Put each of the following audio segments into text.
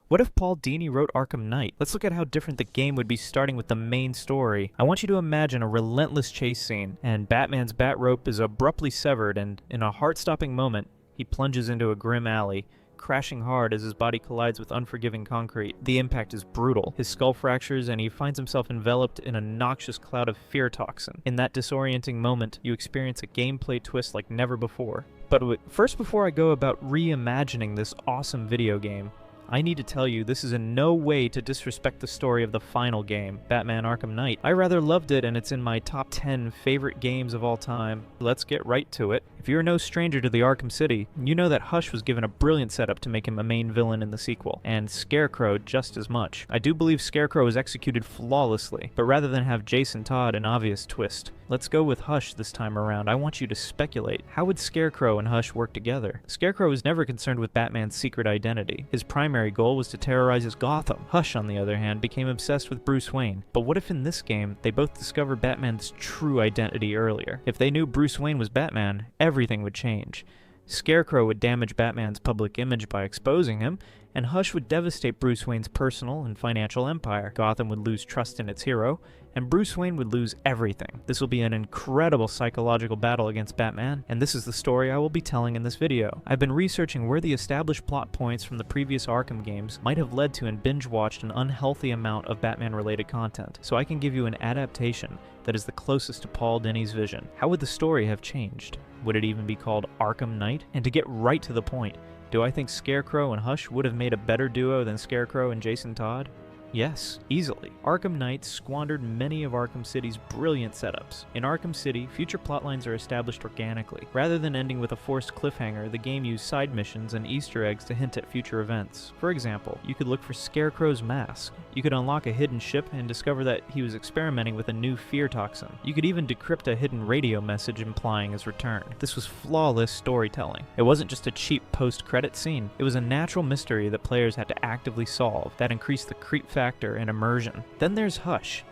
What if Paul Dini wrote Arkham Knight? Let's look at how different the game would be starting with the main story. I want you to imagine a relentless chase scene, and Batman's bat rope is abruptly severed, and in a heart-stopping moment, he plunges into a grim alley, crashing hard as his body collides with unforgiving concrete. The impact is brutal. His skull fractures, and he finds himself enveloped in a noxious cloud of fear toxin. In that disorienting moment, you experience a gameplay twist like never before. But first, before I go about reimagining this awesome video game, I need to tell you this is in no way to disrespect the story of the final game, Batman Arkham Knight. I rather loved it, and it's in my top 10 favorite games of all time. Let's get right to it. If you're no stranger to the Arkham City, you know that Hush was given a brilliant setup to make him a main villain in the sequel, and Scarecrow just as much. I do believe Scarecrow was executed flawlessly, but rather than have Jason Todd an obvious twist, let's go with Hush this time around. I want you to speculate. How would Scarecrow and Hush work together? Scarecrow was never concerned with Batman's secret identity. His primary goal was to terrorize his Gotham. Hush, on the other hand, became obsessed with Bruce Wayne. But what if in this game, they both discovered Batman's true identity earlier? If they knew Bruce Wayne was Batman, everything would change. Scarecrow would damage Batman's public image by exposing him, and Hush would devastate Bruce Wayne's personal and financial empire. Gotham would lose trust in its hero, and Bruce Wayne would lose everything. This will be an incredible psychological battle against Batman, and this is the story I will be telling in this video. I've been researching where the established plot points from the previous Arkham games might have led to and binge-watched an unhealthy amount of Batman-related content, so I can give you an adaptation that is the closest to Paul Dini's vision. How would the story have changed? Would it even be called Arkham Knight? And to get right to the point, do I think Scarecrow and Hush would have made a better duo than Scarecrow and Jason Todd? Yes, easily. Arkham Knight squandered many of Arkham City's brilliant setups. In Arkham City, future plotlines are established organically. Rather than ending with a forced cliffhanger, the game used side missions and Easter eggs to hint at future events. For example, you could look for Scarecrow's mask. You could unlock a hidden ship and discover that he was experimenting with a new fear toxin. You could even decrypt a hidden radio message implying his return. This was flawless storytelling. It wasn't just a cheap post-credit scene. It was a natural mystery that players had to actively solve that increased the creep factor and immersion. Then there's Hush.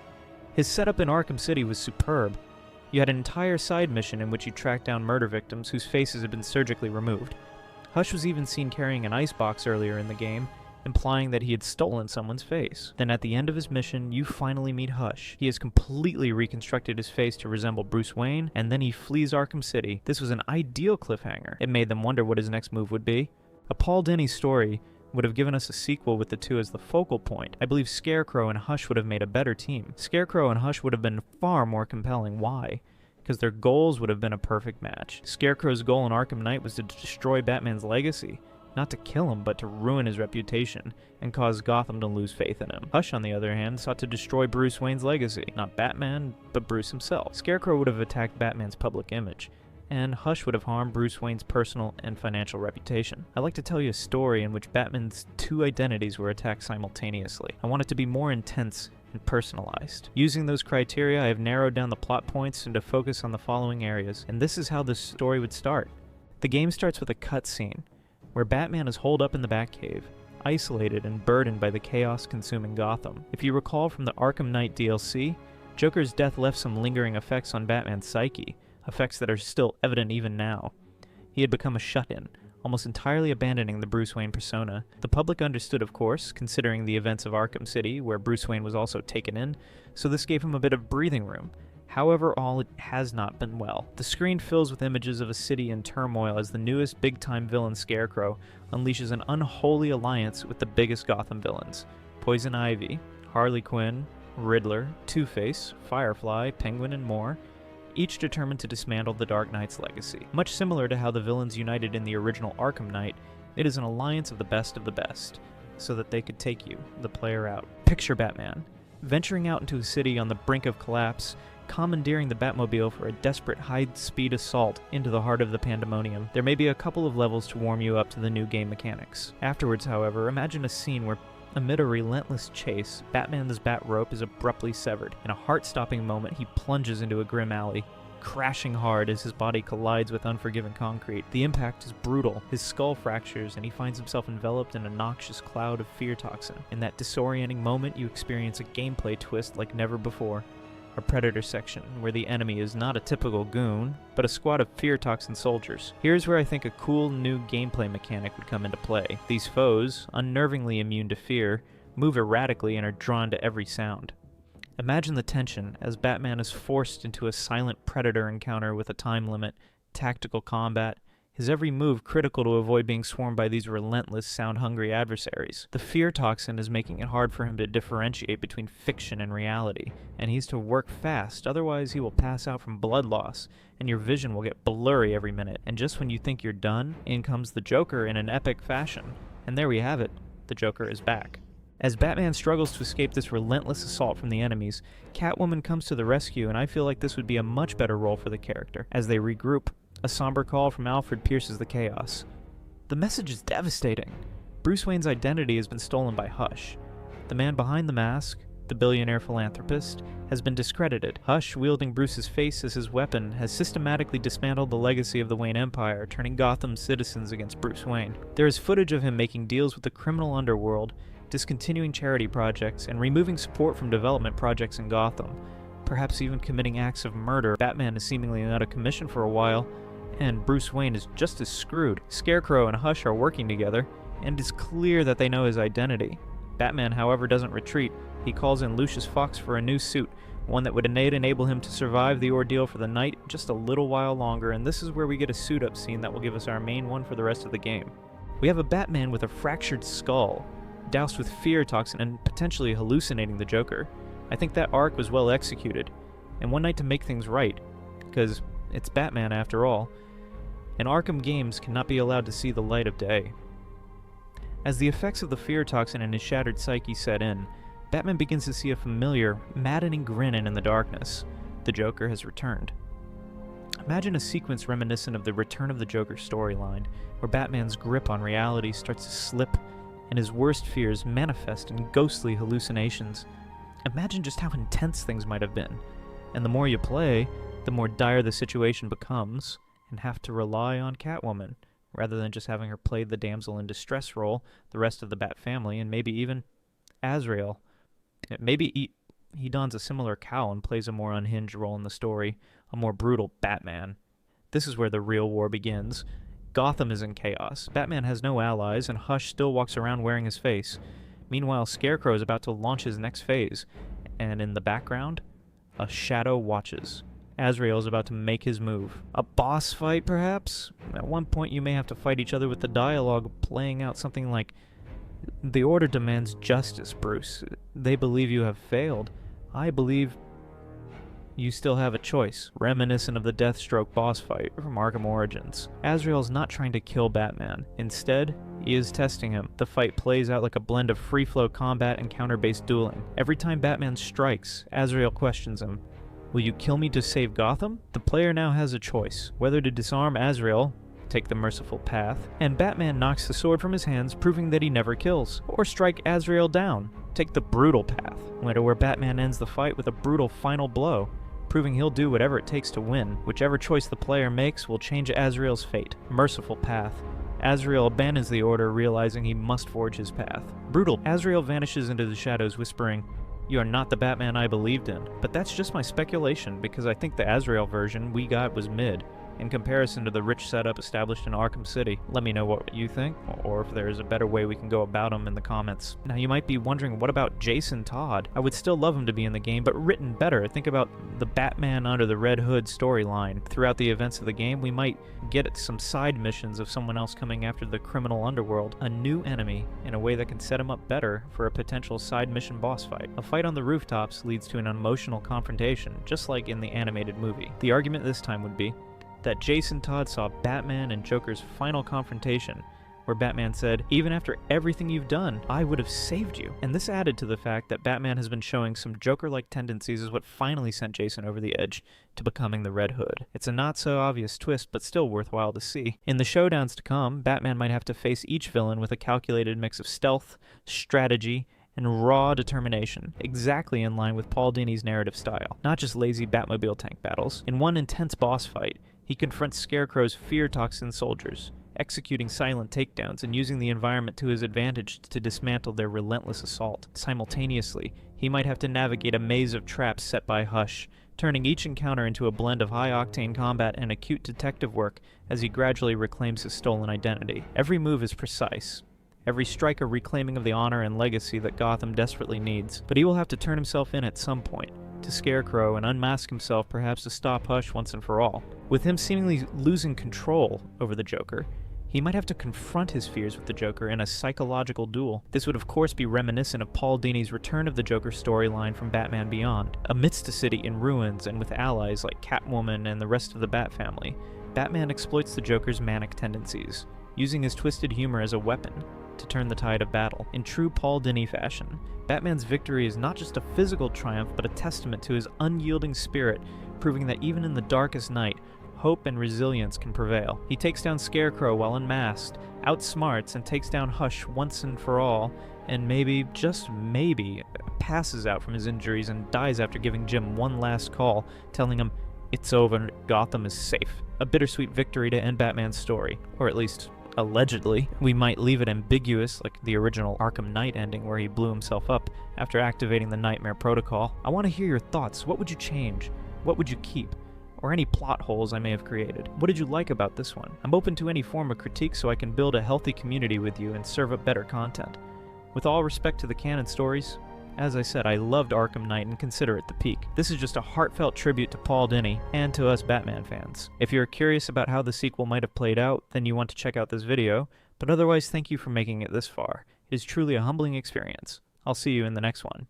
His setup in Arkham City was superb. You had an entire side mission in which you tracked down murder victims whose faces had been surgically removed. Hush was even seen carrying an icebox earlier in the game, implying that he had stolen someone's face. Then at the end of his mission, you finally meet Hush. He has completely reconstructed his face to resemble Bruce Wayne, and then he flees Arkham City. This was an ideal cliffhanger. It made them wonder what his next move would be. A Paul Dini story would have given us a sequel with the two as the focal point. I believe Scarecrow and Hush would have made a better team. Scarecrow and Hush would have been far more compelling. Why? Because their goals would have been a perfect match. Scarecrow's goal in Arkham Knight was to destroy Batman's legacy. Not to kill him, but to ruin his reputation and cause Gotham to lose faith in him. Hush, on the other hand, sought to destroy Bruce Wayne's legacy. Not Batman, but Bruce himself. Scarecrow would have attacked Batman's public image, and Hush would have harmed Bruce Wayne's personal and financial reputation. I'd like to tell you a story in which Batman's two identities were attacked simultaneously. I want it to be more intense and personalized. Using those criteria, I have narrowed down the plot points and to focus on the following areas, and this is how the story would start. The game starts with a cutscene where Batman is holed up in the Batcave, isolated and burdened by the chaos-consuming Gotham. If you recall from the Arkham Knight DLC, Joker's death left some lingering effects on Batman's psyche, effects that are still evident even now. He had become a shut-in, almost entirely abandoning the Bruce Wayne persona. The public understood, of course, considering the events of Arkham City, where Bruce Wayne was also taken in, so this gave him a bit of breathing room. However, all it has not been well. The screen fills with images of a city in turmoil as the newest big-time villain, Scarecrow, unleashes an unholy alliance with the biggest Gotham villains: Poison Ivy, Harley Quinn, Riddler, Two-Face, Firefly, Penguin, and more, each determined to dismantle the Dark Knight's legacy. Much similar to how the villains united in the original Arkham Knight, it is an alliance of the best, so that they could take you, the player, out. Picture Batman, venturing out into a city on the brink of collapse, commandeering the Batmobile for a desperate high-speed assault into the heart of the pandemonium. There may be a couple of levels to warm you up to the new game mechanics. Afterwards, however, imagine a scene where, amid a relentless chase, Batman's bat rope is abruptly severed. In a heart-stopping moment, he plunges into a grim alley, crashing hard as his body collides with unforgiving concrete. The impact is brutal. His skull fractures, and he finds himself enveloped in a noxious cloud of fear toxin. In that disorienting moment, you experience a gameplay twist like never before. a Predator section, where the enemy is not a typical goon, but a squad of fear toxin soldiers. Here's where I think a cool new gameplay mechanic would come into play. These foes, unnervingly immune to fear, move erratically and are drawn to every sound. Imagine the tension as Batman is forced into a silent Predator encounter with a time limit, tactical combat, his every move critical to avoid being swarmed by these relentless, sound-hungry adversaries. The fear toxin is making it hard for him to differentiate between fiction and reality, and he's to work fast, otherwise he will pass out from blood loss, and your vision will get blurry every minute. And just when you think you're done, in comes the Joker in an epic fashion. And there we have it, the Joker is back. As Batman struggles to escape this relentless assault from the enemies, Catwoman comes to the rescue, and I feel like this would be a much better role for the character. As they regroup, a somber call from Alfred pierces the chaos. The message is devastating. Bruce Wayne's identity has been stolen by Hush. The man behind the mask, the billionaire philanthropist, has been discredited. Hush, wielding Bruce's face as his weapon, has systematically dismantled the legacy of the Wayne Empire, turning Gotham's citizens against Bruce Wayne. There is footage of him making deals with the criminal underworld, discontinuing charity projects, and removing support from development projects in Gotham. Perhaps even committing acts of murder. Batman is seemingly out of commission for a while, and Bruce Wayne is just as screwed. Scarecrow and Hush are working together, and it's clear that they know his identity. Batman, however, doesn't retreat. He calls in Lucius Fox for a new suit, one that would enable him to survive the ordeal for the night just a little while longer, and this is where we get a suit-up scene that will give us our main one for the rest of the game. We have a Batman with a fractured skull, doused with fear toxin and potentially hallucinating the Joker. I think that arc was well executed, and one night to make things right, because it's Batman after all, and Arkham games cannot be allowed to see the light of day. As the effects of the fear toxin in his shattered psyche set in, Batman begins to see a familiar, maddening grin in the darkness. The Joker has returned. Imagine a sequence reminiscent of the Return of the Joker storyline, where Batman's grip on reality starts to slip, and his worst fears manifest in ghostly hallucinations. Imagine just how intense things might have been, and the more you play, the more dire the situation becomes, and have to rely on Catwoman, rather than just having her play the damsel in distress role, the rest of the Bat family, and maybe even Azrael. Maybe he dons a similar cowl and plays a more unhinged role in the story, a more brutal Batman. This is where the real war begins. Gotham is in chaos. Batman has no allies, and Hush still walks around wearing his face. Meanwhile, Scarecrow is about to launch his next phase, and in the background, a shadow watches. Azrael is about to make his move. A boss fight, perhaps? At one point you may have to fight each other with the dialogue playing out something like, "The Order demands justice, Bruce. They believe you have failed. I believe you still have a choice," reminiscent of the Deathstroke boss fight from Arkham Origins. Azrael's not trying to kill Batman. Instead, he is testing him. The fight plays out like a blend of free-flow combat and counter-based dueling. Every time Batman strikes, Azrael questions him. "Will you kill me to save Gotham?" The player now has a choice, whether to disarm Azrael, take the merciful path, and Batman knocks the sword from his hands, proving that he never kills, or strike Azrael down, take the brutal path, where Batman ends the fight with a brutal final blow, proving he'll do whatever it takes to win. Whichever choice the player makes will change Azrael's fate. Merciful path. Azrael abandons the Order, realizing he must forge his path. Brutal. Azrael vanishes into the shadows, whispering, "You are not the Batman I believed in." But that's just my speculation, because I think the Azrael version we got was mid, in comparison to the rich setup established in Arkham City. Let me know what you think, or if there's a better way we can go about them in the comments. Now you might be wondering, what about Jason Todd? I would still love him to be in the game, but written better. Think about the Batman Under the Red Hood storyline. Throughout the events of the game, we might get some side missions of someone else coming after the criminal underworld, a new enemy, in a way that can set him up better for a potential side mission boss fight. A fight on the rooftops leads to an emotional confrontation, just like in the animated movie. The argument this time would be that Jason Todd saw Batman and Joker's final confrontation, where Batman said, "Even after everything you've done, I would have saved you." And this added to the fact that Batman has been showing some Joker-like tendencies is what finally sent Jason over the edge to becoming the Red Hood. It's a not-so-obvious twist, but still worthwhile to see. In the showdowns to come, Batman might have to face each villain with a calculated mix of stealth, strategy, and raw determination, exactly in line with Paul Dini's narrative style. Not just lazy Batmobile tank battles. In one intense boss fight, he confronts Scarecrow's fear toxin soldiers, executing silent takedowns and using the environment to his advantage to dismantle their relentless assault. Simultaneously, he might have to navigate a maze of traps set by Hush, turning each encounter into a blend of high-octane combat and acute detective work as he gradually reclaims his stolen identity. Every move is precise, every strike a reclaiming of the honor and legacy that Gotham desperately needs, but he will have to turn himself in at some point, to Scarecrow and unmask himself perhaps to stop Hush once and for all. With him seemingly losing control over the Joker, he might have to confront his fears with the Joker in a psychological duel. This would of course be reminiscent of Paul Dini's Return of the Joker storyline from Batman Beyond. Amidst a city in ruins and with allies like Catwoman and the rest of the Bat family, Batman exploits the Joker's manic tendencies, using his twisted humor as a weapon to turn the tide of battle. In true Paul Dini fashion, Batman's victory is not just a physical triumph but a testament to his unyielding spirit, proving that even in the darkest night, hope and resilience can prevail. He takes down Scarecrow while unmasked, outsmarts and takes down Hush once and for all, and maybe, just maybe, passes out from his injuries and dies after giving Jim one last call, telling him, "It's over, Gotham is safe." A bittersweet victory to end Batman's story, or at least allegedly. We might leave it ambiguous, like the original Arkham Knight ending where he blew himself up after activating the Nightmare Protocol. I want to hear your thoughts. What would you change? What would you keep? Or any plot holes I may have created. What did you like about this one? I'm open to any form of critique so I can build a healthy community with you and serve up better content. With all respect to the canon stories, as I said, I loved Arkham Knight and consider it the peak. This is just a heartfelt tribute to Paul Dini and to us Batman fans. If you're curious about how the sequel might have played out, then you want to check out this video, but otherwise thank you for making it this far. It is truly a humbling experience. I'll see you in the next one.